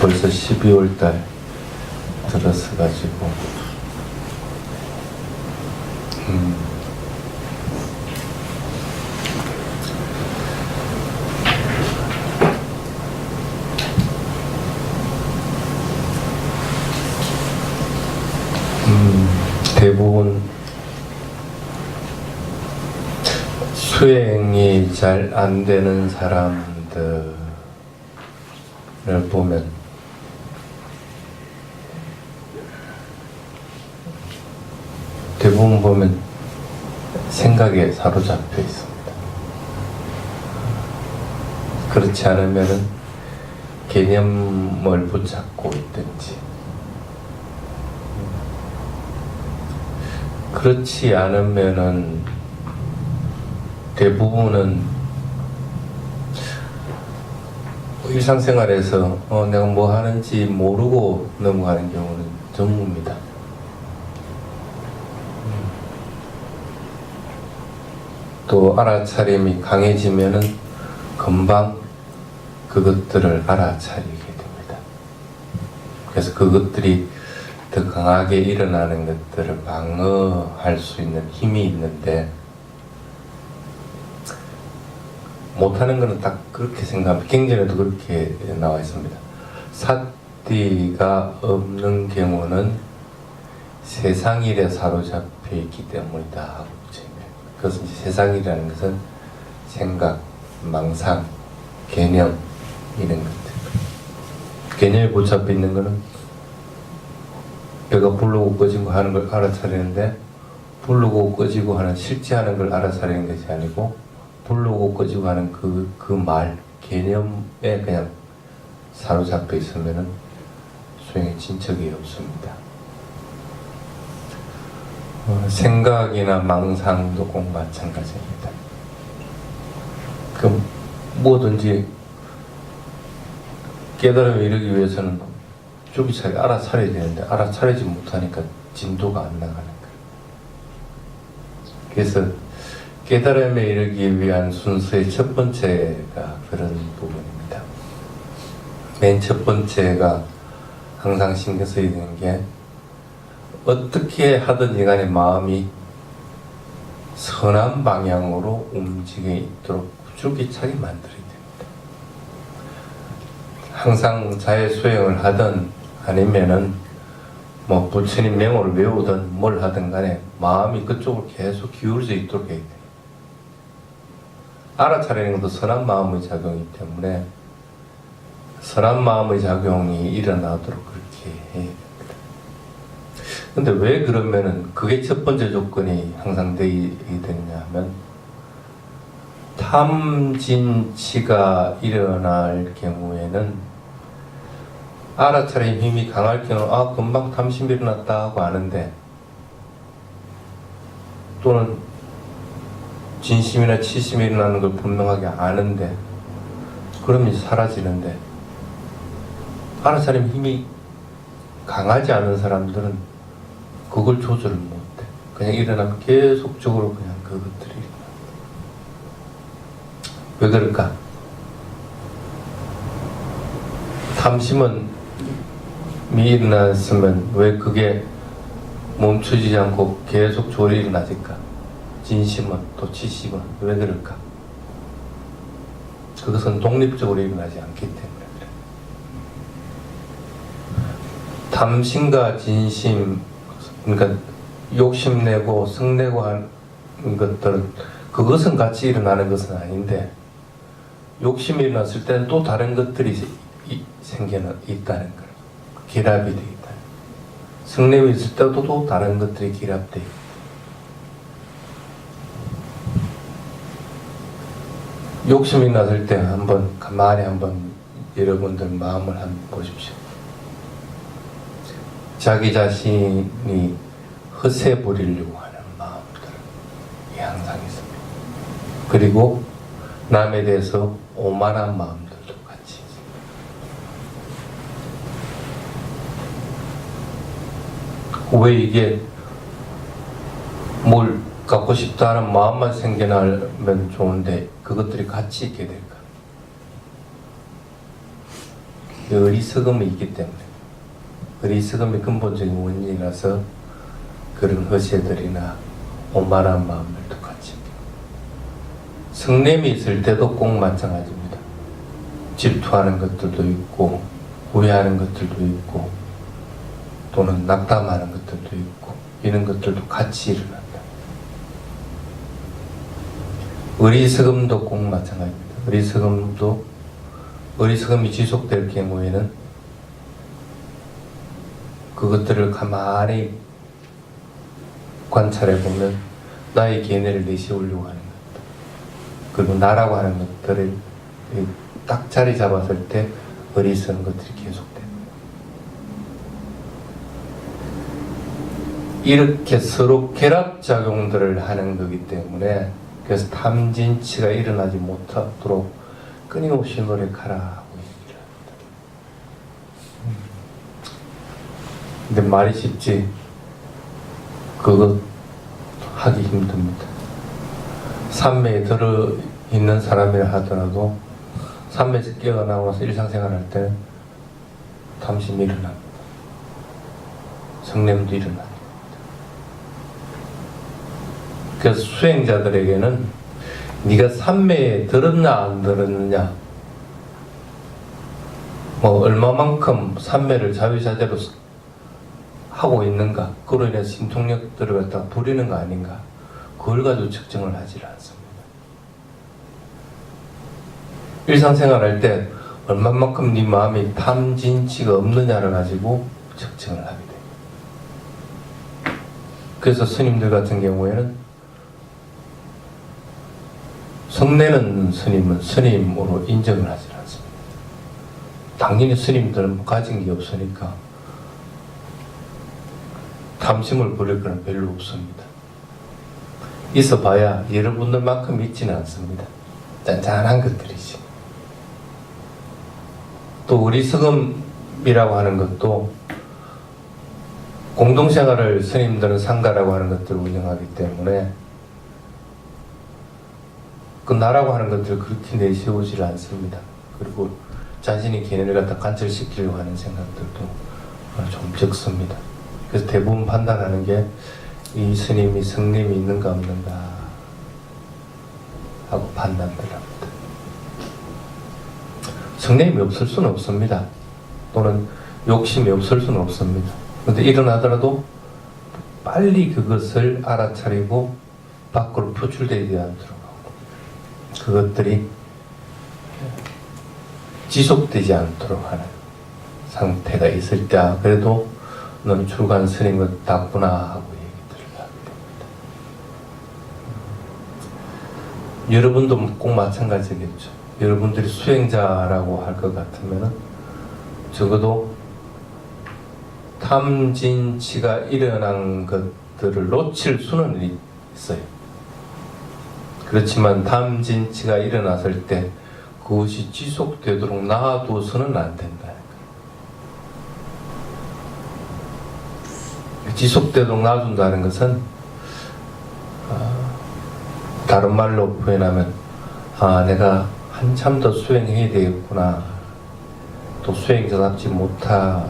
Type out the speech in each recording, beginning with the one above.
벌써 12월 달 들어서 가지고 대부분 수행이 잘 안 되는 사람들을 보면 대부분 보면 생각에 사로잡혀 있습니다. 그렇지 않으면은 개념을 붙잡고 있든지, 그렇지 않으면은 대부분은 일상생활에서 내가 뭐 하는지 모르고 넘어가는 경우는 전무입니다. 또 알아차림이 강해지면은 금방 그것들을 알아차리게 됩니다. 그래서 그것들이 더 강하게 일어나는 것들을 방어할 수 있는 힘이 있는데, 못하는 것은 딱 그렇게 생각합니다. 경전에도 그렇게 나와 있습니다. 사띠가 없는 경우는 세상일에 사로잡혀 있기 때문이다 하고 있습니다. 그것은 세상이라는 것은 생각, 망상, 개념, 이런 것들. 개념에 붙잡혀 있는 것은 배가 부르고 꺼지고 하는 걸 알아차리는데, 부르고 꺼지고 하는 실제 하는 걸 알아차리는 것이 아니고 부르고 꺼지고 하는 그 말, 개념에 그냥 사로잡혀 있으면은 수행에 진척이 없습니다. 생각이나 망상도 꼭 마찬가지입니다. 그 뭐든지 깨달음을 이루기 위해서는 쫄깃하게 알아차려야 되는데 알아차리지 못하니까 진도가 안 나가는 거예요. 그래서 깨달음에 이르기 위한 순서의 첫 번째가 그런 부분입니다. 맨 첫 번째가 항상 신경 써야 되는 게, 어떻게 하든지 간에 마음이 선한 방향으로 움직여 있도록 줄기차게 만들어야 됩니다. 항상 자해 수행을 하든 아니면은 뭐 부처님 명호를 외우든 뭘 하든 간에 마음이 그쪽으로 계속 기울어져 있도록 해야 돼요. 알아차리는 것도 선한 마음의 작용이기 때문에 선한 마음의 작용이 일어나도록 그렇게 해야 됩니다. 근데 왜 그러면은 그게 첫 번째 조건이 항상 되어야 되느냐 하면, 탐진치가 일어날 경우에는 알아차림 힘이 강할 경우는 금방 탐심이 일어났다 하고 아는데, 또는 진심이나 치심이 일어나는 걸 분명하게 아는데, 그러면 사라지는데, 알아차림 힘이 강하지 않은 사람들은 그걸 조절을 못해. 그냥 일어나면 계속적으로 그냥 그것들이 일어나. 왜 그럴까? 탐심은 일어났으면 왜 그게 멈춰지지 않고 계속 조절이 일어나질까? 진심은 또 치심은 왜 그럴까? 그것은 독립적으로 일어나지 않기 때문에 그래. 탐심과 진심, 그러니까 욕심내고 성내고 하는 것들은, 그것은 같이 일어나는 것은 아닌데, 욕심이 일어났을 때는 또 다른 것들이 있다는 거예요. 결합이 되어 있다. 성내고 있을 때도 또 다른 것들이 결합되어 있다. 욕심이 났을 때 한번 가만히 한번 여러분들 마음을 한번 보십시오. 자기 자신이 허세 부리려고 하는 마음들이 항상 있습니다. 그리고 남에 대해서 오만한 마음들도 같이 있습니다. 왜 이게 뭘 갖고 싶다는 마음만 생겨나면 좋은데 그것들이 같이 있게 될까? 어리석음이 있기 때문에, 어리석음이 근본적인 원인이라서 그런 허세들이나 오만한 마음들도 같이. 성냄이 있을 때도 꼭 마찬가지입니다. 질투하는 것들도 있고, 후회하는 것들도 있고, 또는 낙담하는 것들도 있고, 이런 것들도 같이 일어난다. 어리석음도 꼭 마찬가지입니다. 어리석음이 지속될 경우에는 그것들을 가만히 관찰해 보면 나의 견해를 내세우려고 하는 것, 그리고 나라고 하는 것들을 딱 자리 잡았을 때 어리석은 것들이 계속됩니다. 이렇게 서로 결합작용들을 하는 거기 때문에, 그래서 탐진치가 일어나지 못하도록 끊임없이 노력하라 하고 얘기를 합니다. 근데 말이 쉽지 그거 하기 힘듭니다. 산매에 들어 있는 사람이라 하더라도 산매에서 깨어나고 나서 일상생활할 때 탐심이 일어납니다. 성냄도 일어납니다. 그래서 수행자들에게는 네가 산매에 들었나 안 들었느냐, 뭐 얼마만큼 산매를 자유자재로 하고 있는가, 그로 인해서 신통력들을 갖다가 부리는 거 아닌가, 그걸 가지고 측정을 하지 않습니다. 일상생활할 때 얼마만큼 네 마음이 탐진치가 없느냐를 가지고 측정을 하게 됩니다. 그래서 스님들 같은 경우에는 성내는 스님은 스님으로 인정을 하지 않습니다. 당연히 스님들은 가진 게 없으니까 탐심을 부릴 건 별로 없습니다. 있어봐야 여러분들만큼 있지는 않습니다. 짠짠한 것들이지. 또 어리석음이라고 하는 것도 공동생활을 스님들은 상가라고 하는 것들을 운영하기 때문에 그 나라고 하는 것들을 그렇게 내세우지 않습니다. 그리고 자신의 견해를 갖다 관철시키려고 하는 생각들도 좀 적습니다. 그래서 대부분 판단하는 게 이 스님이 성냄이 있는가 없는가 하고 판단을 합니다. 성냄이 없을 수는 없습니다. 또는 욕심이 없을 수는 없습니다. 그런데 일어나더라도 빨리 그것을 알아차리고 밖으로 표출되지 않도록 그것들이 지속되지 않도록 하는 상태가 있을 때, 그래도 너는 출간 스님 같구나 하고 얘기들을 하게 됩니다. 여러분도 꼭 마찬가지겠죠. 여러분들이 수행자라고 할 것 같으면 적어도 탐진치가 일어난 것들을 놓칠 수는 있어요. 그렇지만 탐진치가 일어났을 때 그것이 지속되도록 놔둬서는 안 된다. 지속되도록 놔둔다는 것은 다른 말로 표현하면 내가 한참 더 수행해야 되겠구나, 또 수행자답지 못하게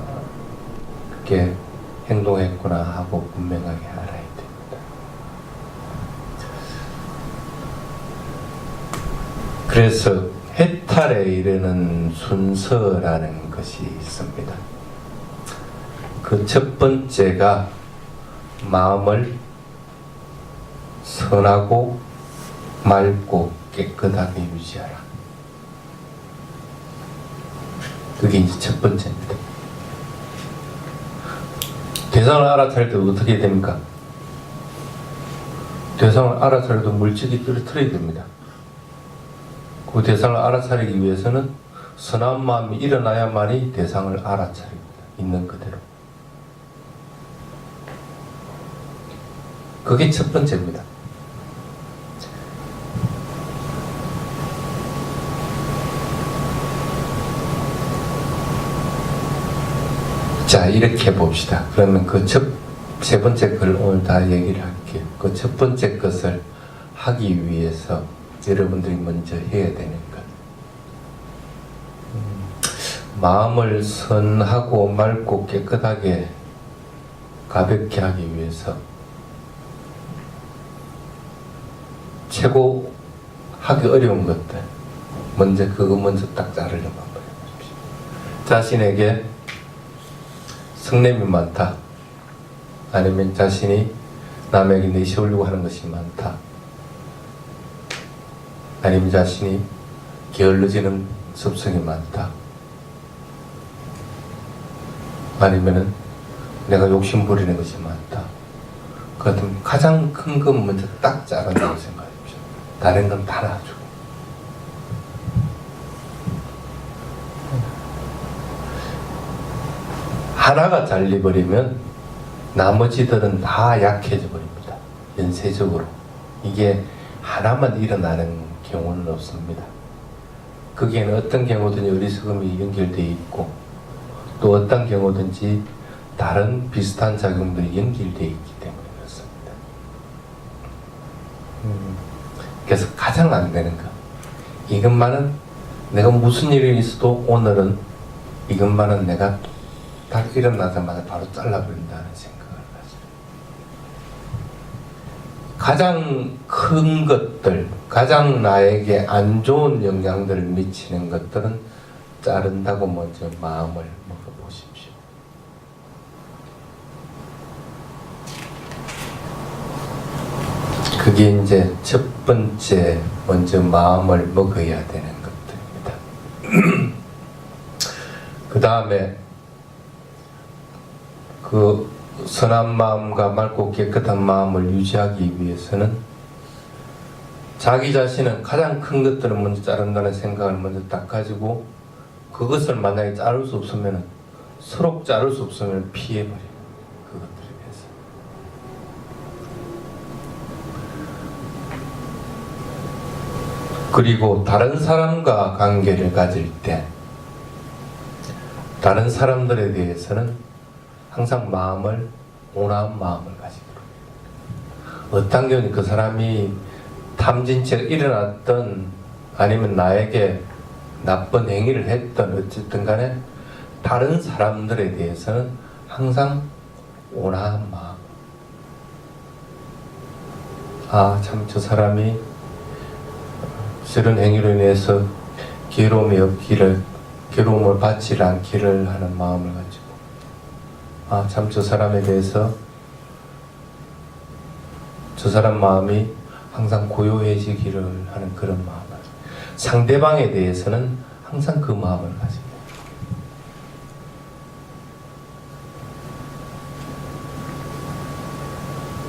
행동했구나 하고 분명하게 알아야 됩니다. 그래서 해탈에 이르는 순서라는 것이 있습니다. 그 첫 번째가 마음을 선하고 맑고 깨끗하게 유지하라. 그게 이제 첫 번째입니다. 대상을 알아차릴 때 어떻게 됩니까? 대상을 알아차릴 때 물질이 떨어뜨려야 됩니다. 그 대상을 알아차리기 위해서는 선한 마음이 일어나야만이 대상을 알아차립니다. 있는 그대로. 그게 첫 번째입니다. 자, 이렇게 봅시다. 그러면 그 세 번째 걸 오늘 다 얘기를 할게요. 그 첫 번째 것을 하기 위해서 여러분들이 먼저 해야 되는 것. 마음을 선하고 맑고 깨끗하게 가볍게 하기 위해서 최고 하기 어려운 것들 그거 먼저 딱 자르려고 한번 해보십시오. 자신에게 성냄이 많다, 아니면 자신이 남에게 내세우려고 하는 것이 많다, 아니면 자신이 게을러지는 습성이 많다, 아니면은 내가 욕심 부리는 것이 많다. 그 같은 가장 큰 건 먼저 딱 자른다고 생각하십시오. 다른 건 다 놔주고. 하나가 잘려버리면 나머지들은 다 약해져 버립니다. 연쇄적으로. 이게 하나만 일어나는 경우는 없습니다. 거기에는 어떤 경우든지 어리석음이 연결되어 있고, 또 어떤 경우든지 다른 비슷한 작용들이 연결되어 있기 때문에 그렇습니다. 그래서 가장 안 되는 것, 이것만은 내가 무슨 일이 있어도 오늘은 이것만은 내가 딱 일어나자마자 바로 잘라버린다는 생각을 가지고, 가장 큰 것들, 가장 나에게 안 좋은 영향들을 미치는 것들은 자른다고 먼저 마음을 먹어보십시오. 그게 이제 첫 번째 먼저 마음을 먹어야 되는 것들입니다. 그 다음에 그 선한 마음과 맑고 깨끗한 마음을 유지하기 위해서는 자기 자신은 가장 큰 것들을 먼저 자른다는 생각을 먼저 딱 가지고, 그것을 만약에 자를 수 없으면, 서로 자를 수 없으면 피해버려요. 그것들에 대해서. 그리고 다른 사람과 관계를 가질 때 다른 사람들에 대해서는 항상 온화한 마음을 가지고, 어떤 경우는 그 사람이 탐진체가 일어났던 아니면 나에게 나쁜 행위를 했던 어쨌든 간에 다른 사람들에 대해서는 항상 온화한 마음. 아, 참 저 사람이 저런 행위로 인해서 괴로움을 받지 않기를 하는 마음을 가지고, 아, 참 저 사람에 대해서 저 사람 마음이 항상 고요해지기를 하는 그런 마음을, 상대방에 대해서는 항상 그 마음을 가지고,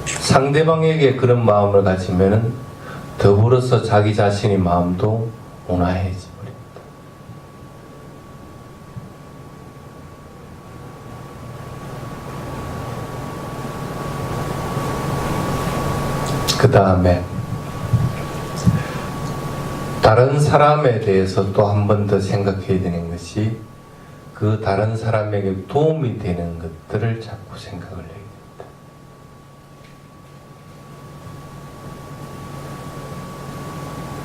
상대방에게 그런 마음을 가지면은 더불어서 자기 자신의 마음도 온화해지 버립니다. 그 다음에 다른 사람에 대해서 또 한 번 더 생각해야 되는 것이, 그 다른 사람에게 도움이 되는 것들을 자꾸 생각을 해야 됩니다.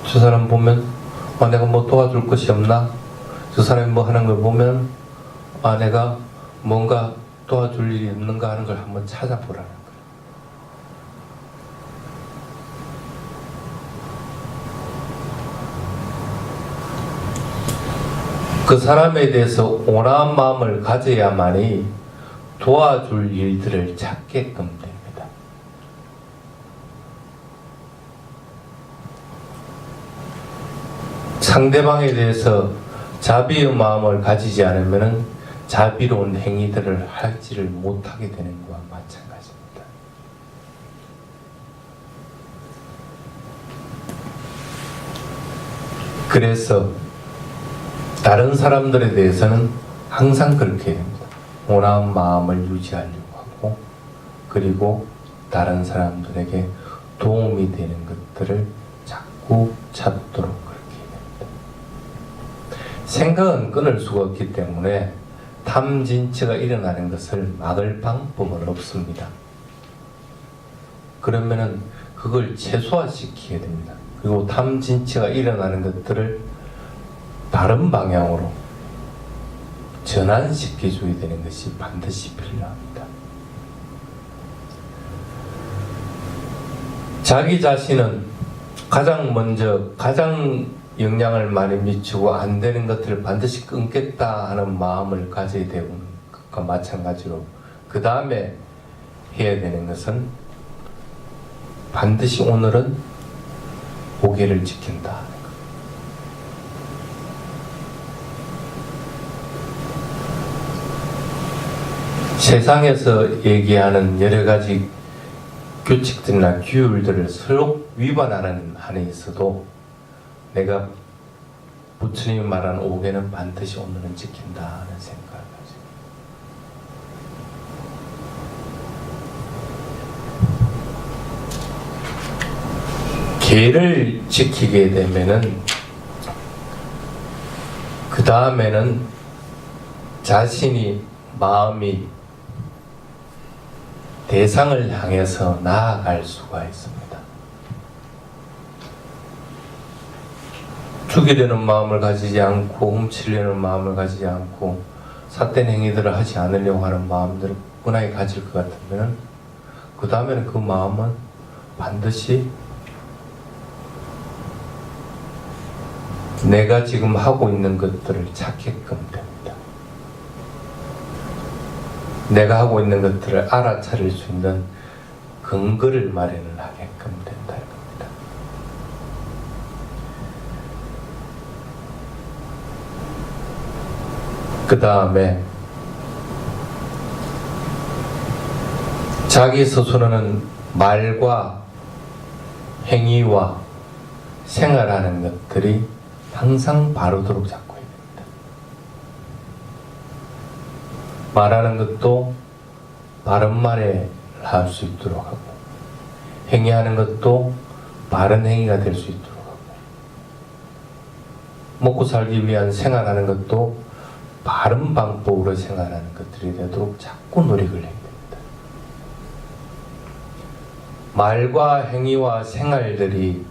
저 사람 보면 내가 뭐 도와줄 것이 없나? 저 사람이 뭐 하는 걸 보면 내가 뭔가 도와줄 일이 없는가 하는 걸 한번 찾아보라는 거예요. 그 사람에 대해서 온화한 마음을 가져야만이 도와줄 일들을 찾게끔 됩니다. 상대방에 대해서 자비의 마음을 가지지 않으면 자비로운 행위들을 하지를 못하게 되는 것과 마찬가지입니다. 그래서 다른 사람들에 대해서는 항상 그렇게 됩니다. 온화한 마음을 유지하려고 하고, 그리고 다른 사람들에게 도움이 되는 것들을 자꾸 찾도록 그렇게 됩니다. 생각은 끊을 수가 없기 때문에 탐진치가 일어나는 것을 막을 방법은 없습니다. 그러면은 그걸 최소화시켜야 됩니다. 그리고 탐진치가 일어나는 것들을 다른 방향으로, 전환시켜줘야 되는 것이 반드시 필요합니다. 자기 자신은 가장 먼저 가장 영향을 많이 미치고 안 되는 것들을 반드시 끊겠다 하는 마음을 가져야 되는 것과 마찬가지로 그 다음에 해야 되는 것은 반드시 오늘은 고개를 지킨다. 세상에서 얘기하는 여러 가지 규칙들이나 규율들을 서로 위반하는 한에 있어도 내가 부처님이 말하는 오개는 반드시 오늘은 지킨다 하는 생각을 가지고 계를 지키게 되면은 그 다음에는 자신이 마음이 대상을 향해서 나아갈 수가 있습니다. 죽이려는 마음을 가지지 않고 훔치려는 마음을 가지지 않고 삿된 행위들을 하지 않으려고 하는 마음들을 분하게 가질 것 같으면 그 다음에는 그 마음은 반드시 내가 지금 하고 있는 것들을 찾게끔 됩니다. 내가 하고 있는 것들을 알아차릴 수 있는 근거를 마련을 하게끔 된다. 그 다음에 자기 스스로는 말과 행위와 생활하는 것들이 항상 바르도록 잡고 있습니다. 말하는 것도 바른 말에 할 수 있도록 하고 행위하는 것도 바른 행위가 될 수 있도록 하고 먹고 살기 위한 생활하는 것도 바른 방법으로 생활하는 것들이 되도록 자꾸 노력을 해야 됩니다. 말과 행위와 생활들이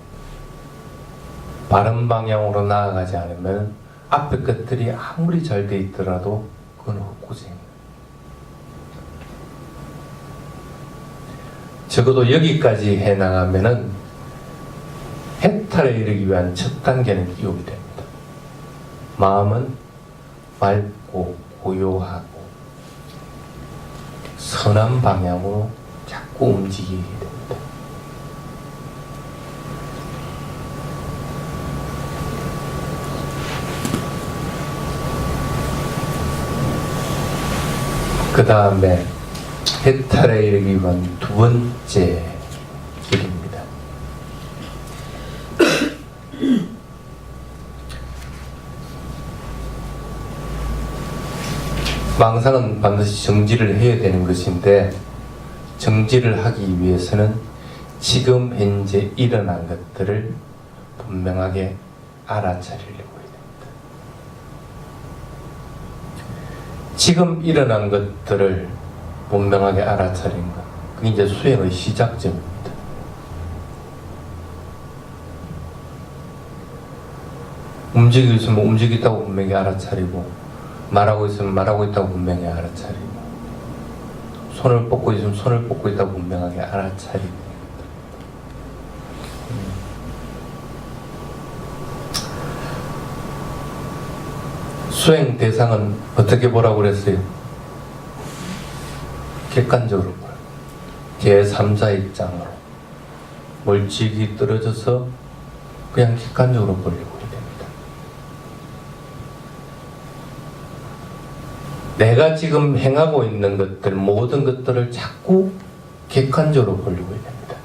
바른 방향으로 나아가지 않으면 앞에 것들이 아무리 잘 돼 있더라도 그건 헛고생입니다. 적어도 여기까지 해나가면은 해탈에 이르기 위한 첫 단계는 기록이 됩니다. 마음은 맑고 고요하고 선한 방향으로 자꾸 움직이게 됩니다. 그 다음에 해탈에 이르기 위한 두 번째 길입니다. 망상은 반드시 정지를 해야 되는 것인데 정지를 하기 위해서는 지금 현재 일어난 것들을 분명하게 알아차리려고 해야 됩니다. 지금 일어난 것들을 분명하게 알아차린 것, 그게 이제 수행의 시작점입니다. 움직이고 있으면 움직이다고 분명히 알아차리고 말하고 있으면 말하고 있다고 분명히 알아차리고 손을 뻗고 있으면 손을 뻗고 있다고 분명하게 알아차리고 수행 대상은 어떻게 보라고 그랬어요? 객관적으로 보라. 제3자 입장으로 멀찍이 떨어져서 그냥 객관적으로 보려고 해야 됩니다. 내가 지금 행하고 있는 것들 모든 것들을 자꾸 객관적으로 보려고 해야 됩니다.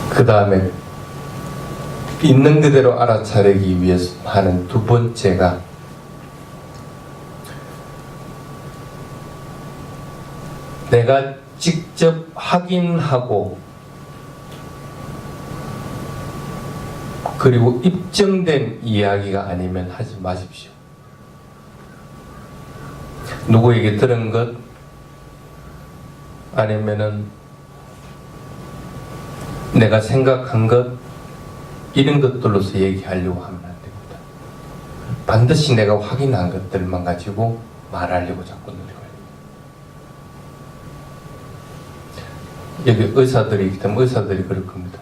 그 다음에 있는 그대로 알아차리기 위해서 하는 두 번째가 내가 직접 확인하고 그리고 입증된 이야기가 아니면 하지 마십시오. 누구에게 들은 것 아니면은 내가 생각한 것 이런 것들로서 얘기하려고 하면 안 됩니다. 반드시 내가 확인한 것들만 가지고 말하려고 자꾸 노력해요. 여기 의사들이 있기 때문에 의사들이 그럴 겁니다.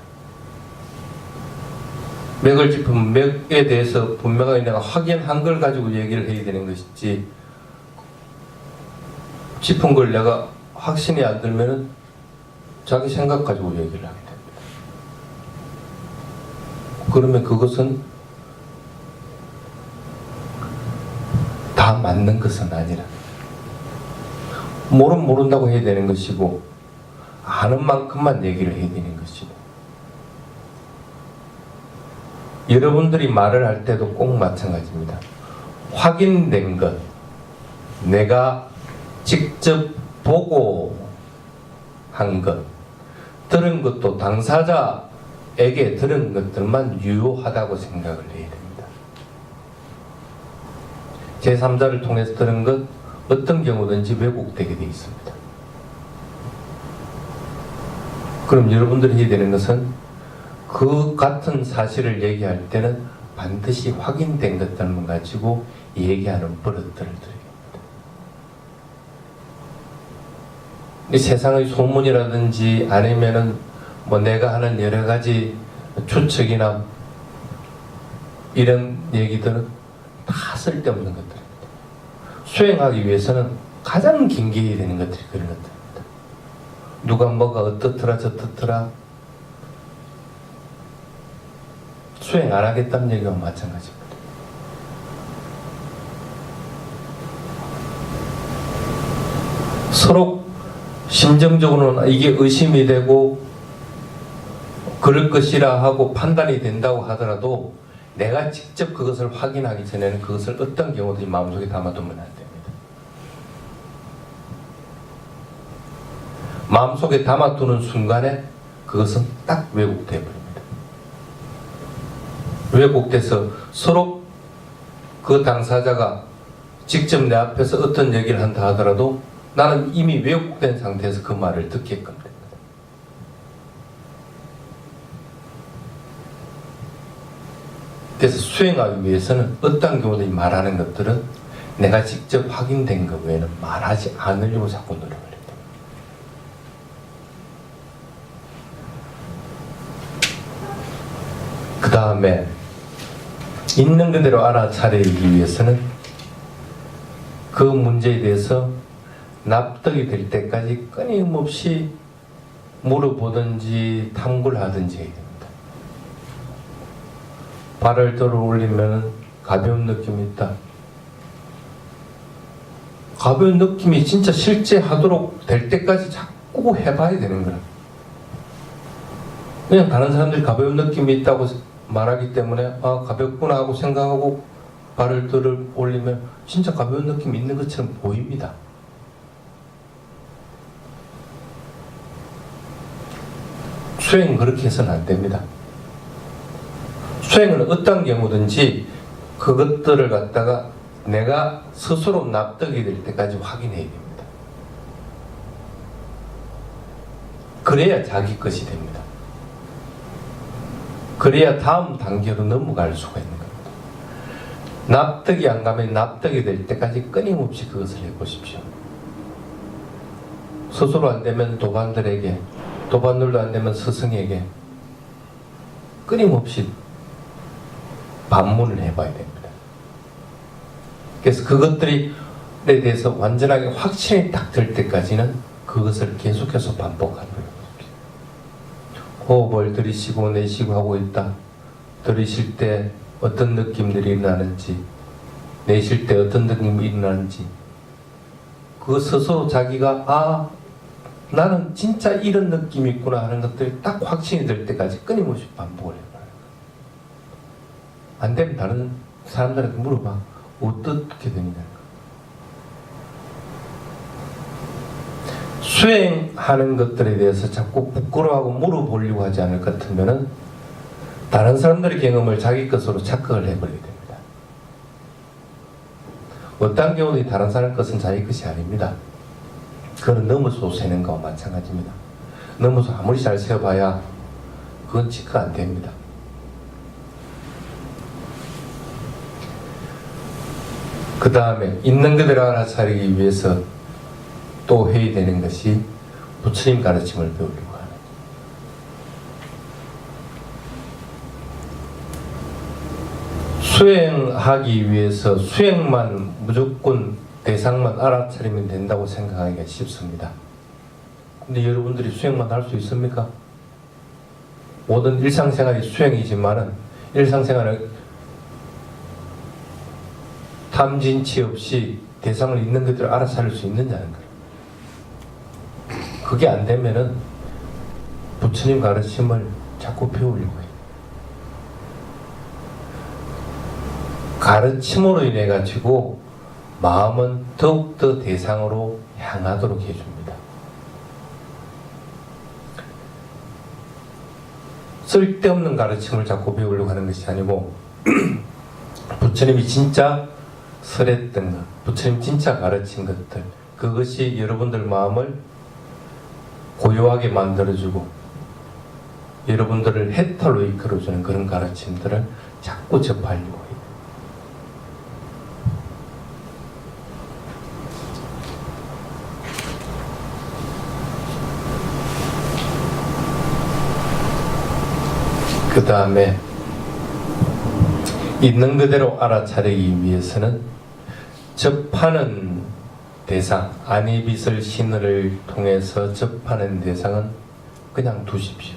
맥을 짚으면 맥에 대해서 분명하게 내가 확인한 걸 가지고 얘기를 해야 되는 것이지, 짚은 걸 내가 확신이 안 들면은 자기 생각 가지고 얘기를 하게 됩니다. 그러면 그것은 다 맞는 것은 아니라, 모른다고 해야 되는 것이고, 아는 만큼만 얘기를 해야 되는 것이고, 여러분들이 말을 할 때도 꼭 마찬가지입니다. 확인된 것, 내가 직접 보고 한 것, 들은 것도 당사자에게 들은 것들만 유효하다고 생각을 해야 됩니다. 제3자를 통해서 들은 것 어떤 경우든지 왜곡되게 되어 있습니다. 그럼 여러분들이 해야 되는 것은 그 같은 사실을 얘기할 때는 반드시 확인된 것들만 가지고 얘기하는 버릇들을 들여야 됩니다. 이 세상의 소문이라든지 아니면은 뭐 내가 하는 여러 가지 추측이나 이런 얘기들은 다 쓸데없는 것들입니다. 수행하기 위해서는 가장 경계해야 되는 것들이 그런 것들입니다. 누가 뭐가 어떻더라 저떻더라 수행 안 하겠다는 얘기와 마찬가지입니다. 서로 심정적으로는 이게 의심이 되고 그럴 것이라 하고 판단이 된다고 하더라도 내가 직접 그것을 확인하기 전에는 그것을 어떤 경우든지 마음속에 담아두면 안 됩니다. 마음속에 담아두는 순간에 그것은 딱 왜곡되어 버립니다. 왜곡돼서 서로 그 당사자가 직접 내 앞에서 어떤 얘기를 한다 하더라도 나는 이미 왜곡된 상태에서 그 말을 듣게끔 됩니다. 그래서 수행하기 위해서는 어떤 경우든지 말하는 것들은 내가 직접 확인된 것 외에는 말하지 않으려고 자꾸 노력을 해야 됩니다. 그 다음에 있는 그대로 알아차리기 위해서는 그 문제에 대해서 납득이 될 때까지 끊임없이 물어보든지 탐구를 하든지 해야 됩니다. 발을 들어 올리면 가벼운 느낌이 있다. 가벼운 느낌이 진짜 실제 하도록 될 때까지 자꾸 해봐야 되는 거야. 그냥 다른 사람들이 가벼운 느낌이 있다고 말하기 때문에 아 가볍구나 하고 생각하고 발을 들어 올리면 진짜 가벼운 느낌이 있는 것처럼 보입니다. 수행은 그렇게 해서는 안 됩니다. 수행은 어떤 경우든지 그것들을 갖다가 내가 스스로 납득이 될 때까지 확인해야 됩니다. 그래야 자기 것이 됩니다. 그래야 다음 단계로 넘어갈 수가 있는 겁니다. 납득이 안 가면 납득이 될 때까지 끊임없이 그것을 해보십시오. 스스로 안 되면 도반들에게, 도반들도 안 되면 스승에게 끊임없이 반문을 해봐야 됩니다. 그래서 그것들에 대해서 완전하게 확신이 딱 들 때까지는 그것을 계속해서 반복하는 거예요. 호흡을 들이쉬고 내쉬고 하고 있다. 들이쉴 때 어떤 느낌들이 일어나는지, 내쉴 때 어떤 느낌이 일어나는지, 그 스스로 자기가 아 나는 진짜 이런 느낌이 있구나 하는 것들이 딱 확신이 들 때까지 끊임없이 반복을 해봐요. 안 되면 다른 사람들한테 물어봐. 어떻게 되느냐. 수행하는 것들에 대해서 자꾸 부끄러워하고 물어보려고 하지 않을 것 같으면은 다른 사람들의 경험을 자기 것으로 착각을 해버리게 됩니다. 어떤 경우도 다른 사람 것은 자기 것이 아닙니다. 그건 넘어서 세는 거와 마찬가지입니다. 넘어서 아무리 잘 세어봐야 그건 체크가 안 됩니다. 그 다음에 있는 그대로 알아차리기 위해서 또 해야 되는 것이 부처님 가르침을 배우려고 하는 거예요. 수행하기 위해서 수행만 무조건 대상만 알아차리면 된다고 생각하기가 쉽습니다. 근데 여러분들이 수행만 할 수 있습니까? 모든 일상생활이 수행이지만은 일상생활을 탐진치 없이 대상을 있는 그대로 알아차릴 수 있느냐는 거예요. 그게 안 되면은 부처님 가르침을 자꾸 배우려고 해요. 가르침으로 인해 가지고 마음은 더욱더 대상으로 향하도록 해줍니다. 쓸데없는 가르침을 자꾸 배우려고 하는 것이 아니고 부처님이 진짜 설했던 것, 부처님 진짜 가르친 것들, 그것이 여러분들 마음을 고요하게 만들어주고 여러분들을 해탈로 이끌어주는 그런 가르침들을 자꾸 접하려고 해요. 그 다음에 있는 그대로 알아차리기 위해서는 접하는 대상, 아니빗을 신을 통해서 접하는 대상은 그냥 두십시오.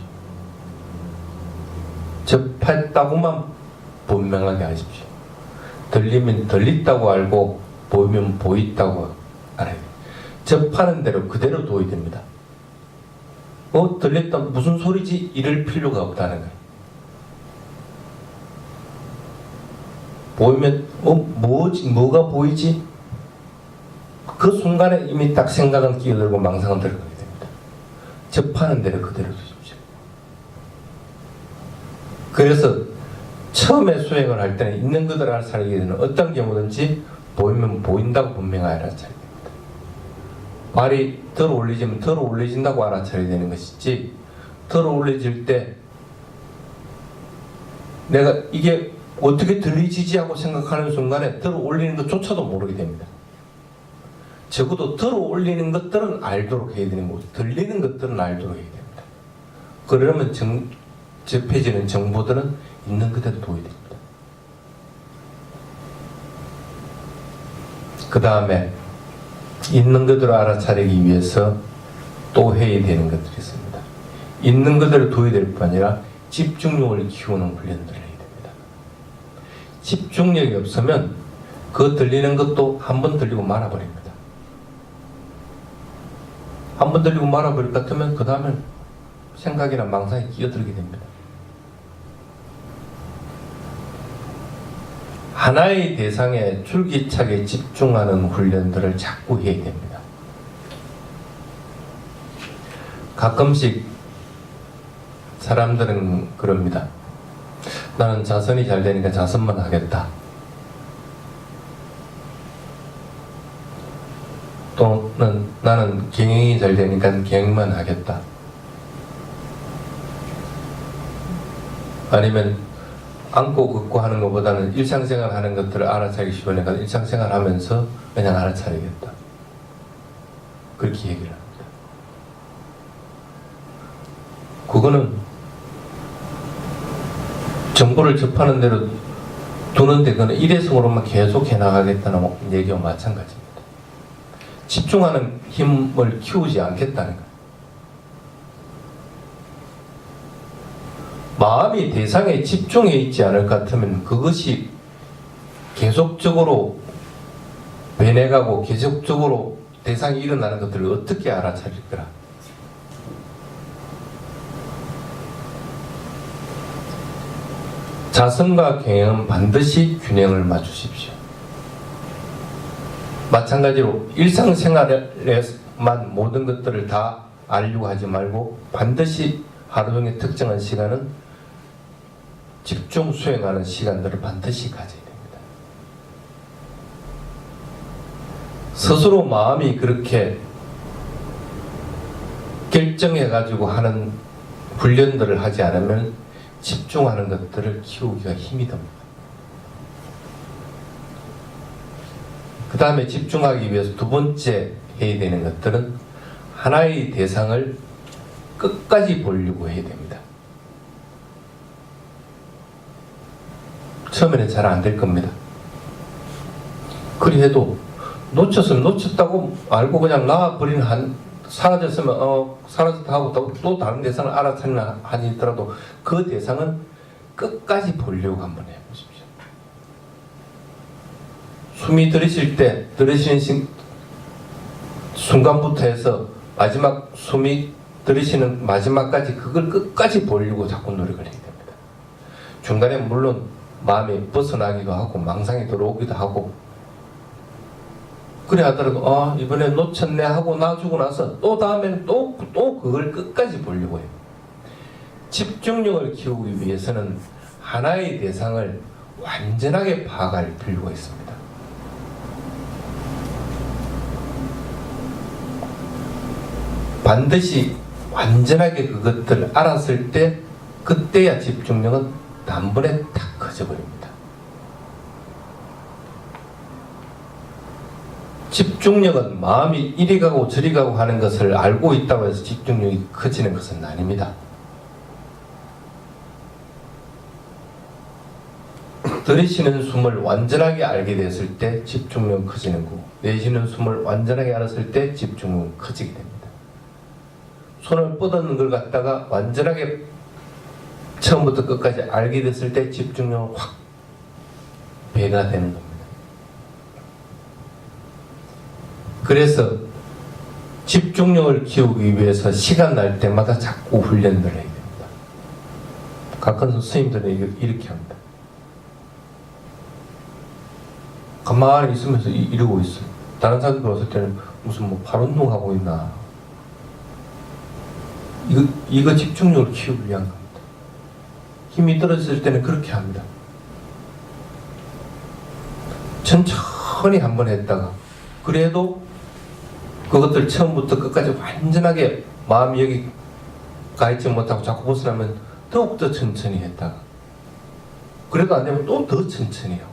접했다고만 분명하게 하십시오. 들리면 들렸다고 알고 보이면 보였다고 알아요. 접하는 대로 그대로 둬야 됩니다. 들렸다 무슨 소리지? 이럴 필요가 없다는 거예요. 보이면 뭐가 보이지? 그 순간에 이미 딱 생각은 끼어들고 망상은 들어가게 됩니다. 접하는 대로 그대로 두십시오. 그래서 처음에 수행을 할 때는 있는 그대로 알아차리게 되는 어떤 경우든지 보이면 보인다고 분명히 알아차리게 됩니다. 발이 들어 올리지면 들어 올려진다고 알아차리게 되는 것이지, 들어 올려질 때 내가 이게 어떻게 들리지지 하고 생각하는 순간에 들어 올리는 것조차도 모르게 됩니다. 적어도 들어 올리는 것들은 알도록 해야 되는 거고 들리는 것들은 알도록 해야 됩니다. 그러면 접해지는 정보들은 있는 그대로 둬야 됩니다. 그 다음에 있는 그대로 알아차리기 위해서 또 해야 되는 것들이 있습니다. 있는 그대로 둬야 될 뿐 아니라 집중력을 키우는 훈련들을 해야 됩니다. 집중력이 없으면 그 들리는 것도 한번 들리고 말아버립니다. 한번 들리고 말아버릴 것 같으면 그 다음에 생각이나 망상에 끼어들게 됩니다. 하나의 대상에 줄기차게 집중하는 훈련들을 자꾸 해야 됩니다. 가끔씩 사람들은 그럽니다. 나는 자선이 잘 되니까 자선만 하겠다. 또는 나는 경영이 잘 되니까 경영만 하겠다. 아니면 안고 걷고 하는 것보다는 일상생활 하는 것들을 알아차리기 쉬우니까 일상생활 하면서 그냥 알아차리겠다. 그렇게 얘기를 합니다. 그거는 정보를 접하는 대로 두는데 그는 일회성으로만 계속 해나가겠다는 얘기와 마찬가지입니다. 집중하는 힘을 키우지 않겠다는 거예요. 마음이 대상에 집중해 있지 않을 것 같으면 그것이 계속적으로 변해가고 계속적으로 대상이 일어나는 것들을 어떻게 알아차릴 거라. 자선과 경영은 반드시 균형을 맞추십시오. 마찬가지로 일상생활에만 모든 것들을 다 알려고 하지 말고 반드시 하루 종일 특정한 시간은 집중 수행하는 시간들을 반드시 가져야 됩니다. 스스로 마음이 그렇게 결정해가지고 하는 훈련들을 하지 않으면 집중하는 것들을 키우기가 힘이 듭니다. 그 다음에 집중하기 위해서 두 번째 해야 되는 것들은 하나의 대상을 끝까지 보려고 해야 됩니다. 처음에는 잘 안 될 겁니다. 그리 해도 놓쳤으면 놓쳤다고 알고 그냥 놔버리는 사라졌으면 사라졌다 하고 또 다른 대상을 알아차리나 하더라도 그 대상은 끝까지 보려고 한번 해보십시오. 숨이 들이쉴 때 들이쉬는 순간부터 해서 마지막 숨이 들이쉬는 마지막까지 그걸 끝까지 보려고 자꾸 노력을 해야 됩니다. 중간에 물론 마음이 벗어나기도 하고 망상이 들어오기도 하고 그래 하더라도 이번에 놓쳤네 하고 놔주고 나서 또 다음에는 또 그걸 끝까지 보려고 해요. 집중력을 키우기 위해서는 하나의 대상을 완전하게 파악할 필요가 있습니다. 반드시 완전하게 그것들을 알았을 때 그때야 집중력은 단번에 탁 커져버립니다. 집중력은 마음이 이리 가고 저리 가고 하는 것을 알고 있다고 해서 집중력이 커지는 것은 아닙니다. 들이쉬는 숨을 완전하게 알게 됐을 때 집중력은 커지는 거고 내쉬는 숨을 완전하게 알았을 때 집중력은 커지게 됩니다. 손을 뻗어는 걸 갖다가 완전하게 처음부터 끝까지 알게 됐을 때 집중력은 확 배가 되는 겁니다. 그래서 집중력을 키우기 위해서 시간 날 때마다 자꾸 훈련을 해야 됩니다. 가끔 스님들은 이렇게 합니다. 가만히 있으면서 이러고 있어요. 다른 사람들 왔을 때는 무슨 팔 운동하고 있나. 이거 집중력을 키우기 위한 겁니다. 힘이 떨어졌을 때는 그렇게 합니다. 천천히 한번 했다가 그래도 그것들 처음부터 끝까지 완전하게 마음이 여기 가있지 못하고 자꾸 벗어나면 더욱더 천천히 했다가 그래도 안 되면 또 더 천천히 해요.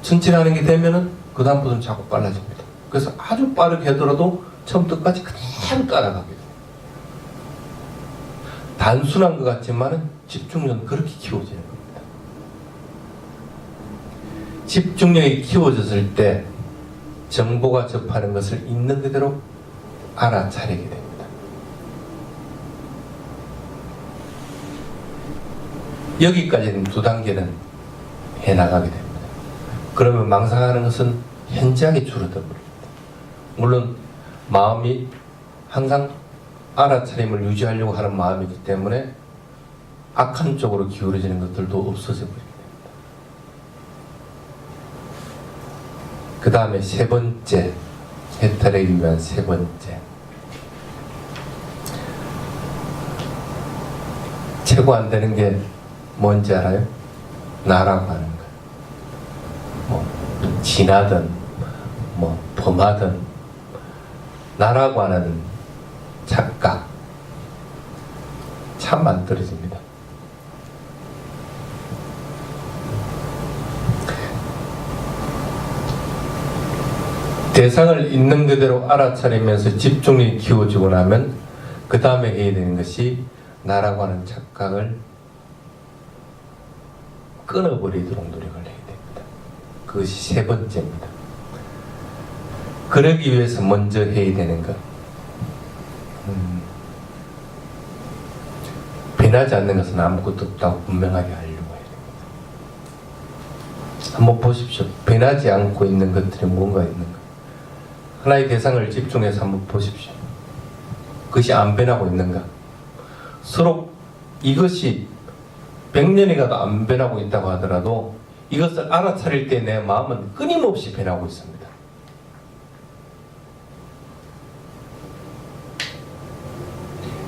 천천히 하는 게 되면은 그 다음부터는 자꾸 빨라집니다. 그래서 아주 빠르게 하더라도 처음부터 끝까지 그대로 따라가게 돼요. 단순한 것 같지만은 집중력은 그렇게 키워지는 겁니다. 집중력이 키워졌을 때 정보가 접하는 것을 있는 그대로 알아차리게 됩니다. 여기까지는 두 단계는 해나가게 됩니다. 그러면 망상하는 것은 현저하게 줄어들어 버립니다. 물론 마음이 항상 알아차림을 유지하려고 하는 마음이기 때문에 악한 쪽으로 기울어지는 것들도 없어져 버립니다. 그 다음에 세 번째, 해탈하기 위한 세 번째. 최고 안 되는 게 뭔지 알아요? 나라고 하는 거예요. 진하든, 범하든, 나라고 하는 착각. 참 안 떨어집니다. 대상을 있는 그대로 알아차리면서 집중력이 키워지고 나면 그 다음에 해야 되는 것이 나라고 하는 착각을 끊어버리도록 노력을 해야 됩니다. 그것이 세 번째입니다. 그러기 위해서 먼저 해야 되는 것. 변하지 않는 것은 아무것도 없다고 분명하게 하려고 해야 됩니다. 한번 보십시오. 변하지 않고 있는 것들이 뭔가 있는가. 하나의 대상을 집중해서 한번 보십시오. 그것이 안 변하고 있는가. 서로 이것이 100년이 가도 안 변하고 있다고 하더라도 이것을 알아차릴 때 내 마음은 끊임없이 변하고 있습니다.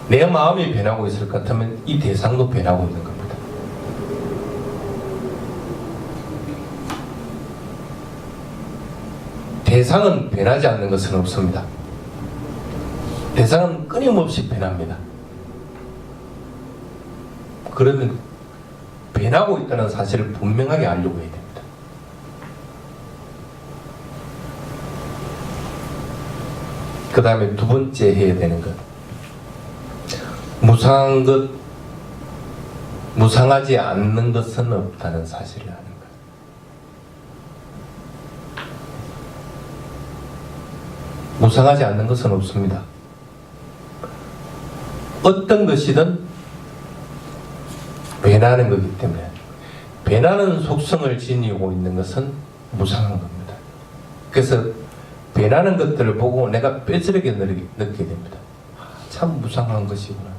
내 마음이 변하고 있을 것 같으면 이 대상도 변하고 있는 겁니다. 대상은 변하지 않는 것은 없습니다. 대상은 끊임없이 변합니다. 그러면 변하고 있다는 사실을 분명하게 알려고 해야 됩니다. 그 다음에 두 번째 해야 되는 것, 무상하지 않는 것은 없다는 사실을 아는 것. 무상하지 않는 것은 없습니다. 어떤 것이든 변하는 거기 때문에, 변하는 속성을 지니고 있는 것은 무상한 겁니다. 그래서 변하는 것들을 보고 내가 뼈저리게 느끼게 됩니다. 참 무상한 것이구나.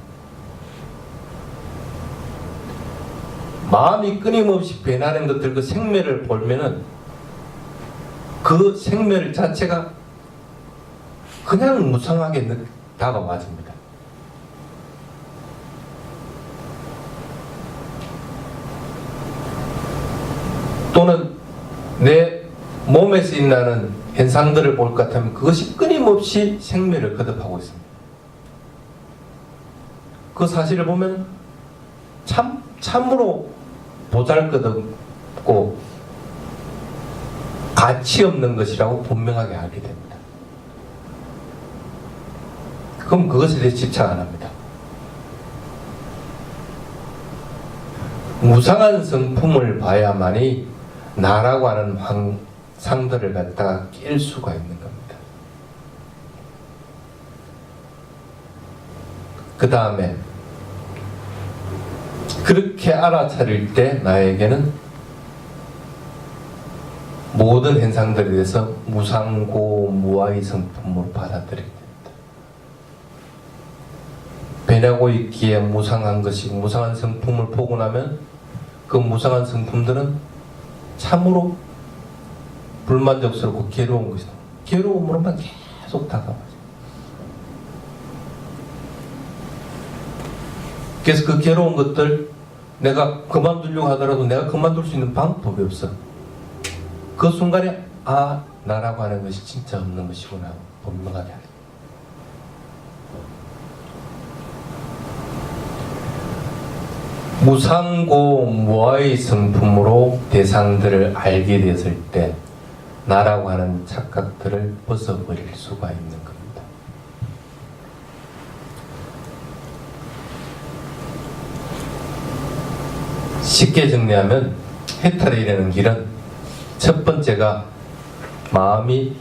마음이 끊임없이 변하는 것들, 그 생멸을 보면은 그 생멸 자체가 그냥 무상하게 다가와집니다. 또는 내 몸에서 일어나는 현상들을 볼 것 같으면 그것이 끊임없이 생멸을 거듭하고 있습니다. 그 사실을 보면 참으로 보잘것없고 가치 없는 것이라고 분명하게 알게 됩니다. 그럼 그것에 대해 집착 안 합니다. 무상한 성품을 봐야만이 나라고 하는 상들을 갖다가 깰 수가 있는 겁니다. 그 다음에 그렇게 알아차릴 때 나에게는 모든 현상들에 대해서 무상고 무아의 성품으로 받아들이게 됩니다. 변하고 있기에 무상한 것이, 무상한 성품을 보고 나면 그 무상한 성품들은 참으로 불만족스럽고 괴로운 것이다. 괴로움으로만 계속 다가와요. 그래서 그 괴로운 것들 내가 그만두려고 하더라도 내가 그만둘 수 있는 방법이 없어. 그 순간에 나라고 하는 것이 진짜 없는 것이구나 분명하게 알아요. 무상고 무아의 성품으로 대상들을 알게 됐을 때 나라고 하는 착각들을 벗어버릴 수가 있는 겁니다. 쉽게 정리하면 해탈에 이르는 길은 첫 번째가 마음이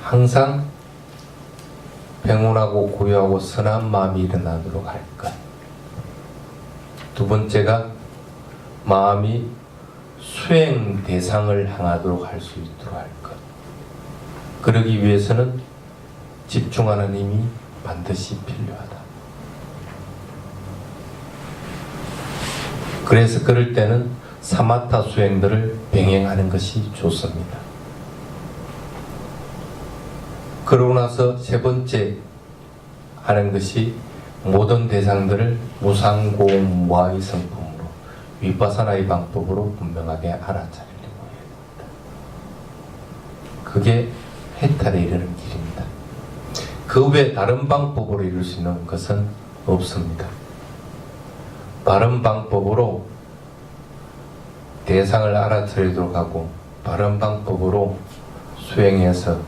항상 평온하고 고요하고 선한 마음이 일어나도록 할 것. 두 번째가 마음이 수행 대상을 향하도록 할 수 있도록 할 것. 그러기 위해서는 집중하는 힘이 반드시 필요하다. 그래서 그럴 때는 사마타 수행들을 병행하는 것이 좋습니다. 그러고 나서 세 번째 하는 것이 모든 대상들을 무상고 무아의 성품으로 위파사나의 방법으로 분명하게 알아차리려고 해야 됩니다. 그게 해탈에 이르는 길입니다. 그 외에 다른 방법으로 이룰 수 있는 것은 없습니다. 바른 방법으로 대상을 알아차리도록 하고 바른 방법으로 수행해서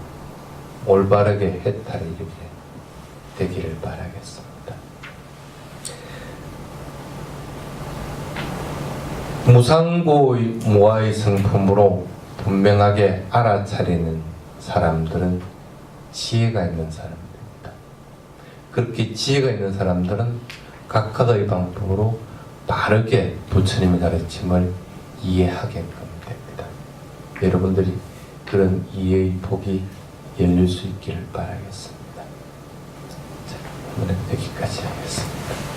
올바르게 해탈에 이르게 되기를 바라겠습니다. 무상고 무아의 성품으로 분명하게 알아차리는 사람들은 지혜가 있는 사람들입니다. 그렇게 지혜가 있는 사람들은 각각의 방법으로 바르게 부처님의 가르침을 이해하게끔 됩니다. 여러분들이 그런 이해의 폭이 열릴 수 있기를 바라겠습니다. 자, 오늘은 여기까지 하겠습니다.